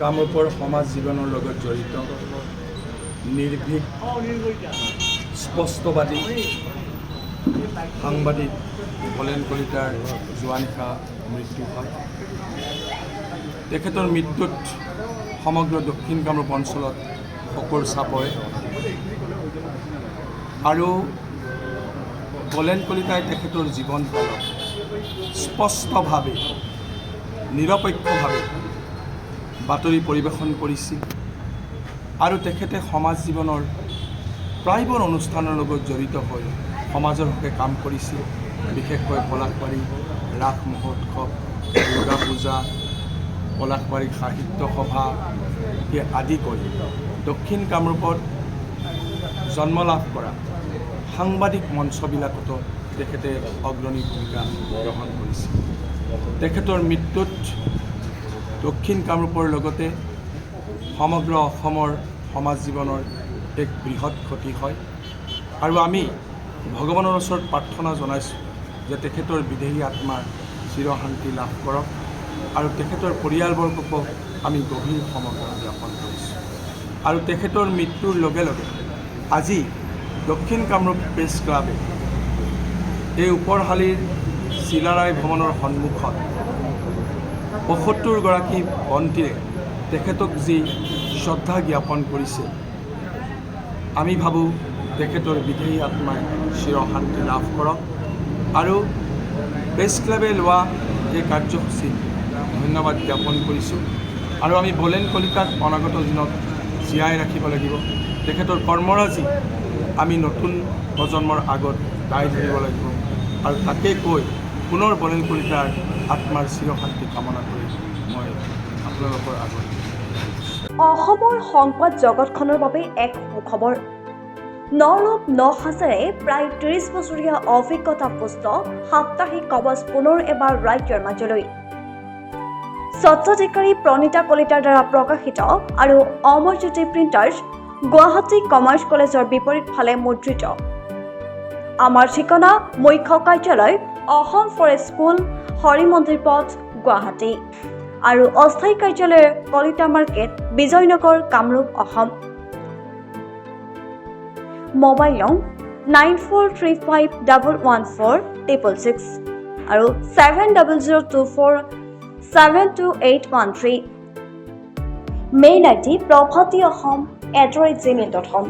কামৰূপৰ সমাজ জীৱনৰ লগত জড়িত নিৰ্ভীক স্পষ্টবাদী সাংবাদিক ভলেন কলিতাৰ যোৱা নিশা মৃত্যু হয়। তেখেতৰ মৃত্যুত সমগ্ৰ দক্ষিণ কামৰূপ অঞ্চলত শোকৰ ছাপ পৰে আৰু ভলেন কলিতাই তেখেতৰ জীৱনকালত স্পষ্টভাৱে নিৰপেক্ষভাৱে বাতৰি পৰিৱেশন কৰিছিল আৰু তেখেতে সমাজ জীৱনৰ প্ৰায়বোৰ অনুষ্ঠানৰ লগত জড়িত হৈ সমাজৰ হকে কাম কৰিছিল। বিশেষকৈ পলাশবাৰী ৰাস মহোৎসৱ, দুৰ্গা পূজা, পলাশবাৰী সাহিত্য সভা আদি কৰি দক্ষিণ কামৰূপত জন্ম লাভ কৰা সাংবাদিক মঞ্চবিলাকতো তেখেতে অগ্ৰণী ভূমিকা গ্ৰহণ কৰিছিল। তেখেতৰ মৃত্যুত দক্ষিণ কামৰূপৰ লগতে সমগ্ৰ অসমৰ সমাজ জীৱনৰ এক বৃহৎ ক্ষতি হয় আৰু আমি ভগৱানৰ ওচৰত প্ৰাৰ্থনা জনাইছোঁ যে তেখেতৰ বিদেহী আত্মাৰ চিৰশান্তি লাভ কৰক আৰু তেখেতৰ পৰিয়ালবৰ্গকো আমি গভীৰ সমবেদনা জ্ঞাপন কৰিছোঁ। আৰু তেখেতৰ মৃত্যুৰ লগে লগে আজি দক্ষিণ কামৰূপ প্ৰেছ ক্লাবে এই ওপৰশালীৰ চিলাৰায় ভৱনৰ সন্মুখত ৭৫গৰাকী বন্তিৰে তেখেতক যি শ্ৰদ্ধা জ্ঞাপন কৰিছে, আমি ভাবোঁ তেখেতৰ বিদেহী আত্মাই চিৰশান্তি লাভ কৰক আৰু প্ৰেছ ক্লাবে লোৱা এই কাৰ্যসূচীত ধন্যবাদ জ্ঞাপন কৰিছোঁ। আৰু আমি ভলেন কলিতাক অনাগত দিনত জীয়াই ৰাখিব লাগিব। তেখেতৰ কৰ্মৰাজি আমি নতুন প্ৰজন্মৰ আগত দাই ধৰিব লাগিব আৰু তাকে কৈ পুনৰ ভলেন কলিতাৰ আত্মাৰ চিৰশান্তি কামনা কৰি মই আপোনালোকৰ আগত অসমৰ সংবাদ জগতখনৰ বাবে এক সুখবৰ। নৰূপ নসাজেৰে প্ৰায় ৩০ বছৰীয়া অভিজ্ঞতাপুষ্ট সাপ্তাহিক কবচ পুনৰ এবাৰ ৰাজ্যৰ মাজলৈ। স্বত্বাধিকাৰী প্ৰণীতা কলিতাৰ দ্বাৰা প্ৰকাশিত আৰু অমৰজ্যোতি প্ৰিণ্টাৰ্ছ, গুৱাহাটী কমাৰ্চ কলেজৰ বিপৰীত ফালে মুদ্ৰিত। আমাৰ ঠিকনা মুখ্য কাৰ্যালয় অসম ফৰেষ্ট স্কুল, হৰি মন্দিৰ পথ, গুৱাহাটী আৰু অস্থায়ী কাৰ্যালয় কলিতা মাৰ্কেট, বিজয়নগৰ, কামৰূপ, অসম। মোবাইল নং 9435114666 আৰু 7024722813। Mail ID prabhati.ahom@gmail.com।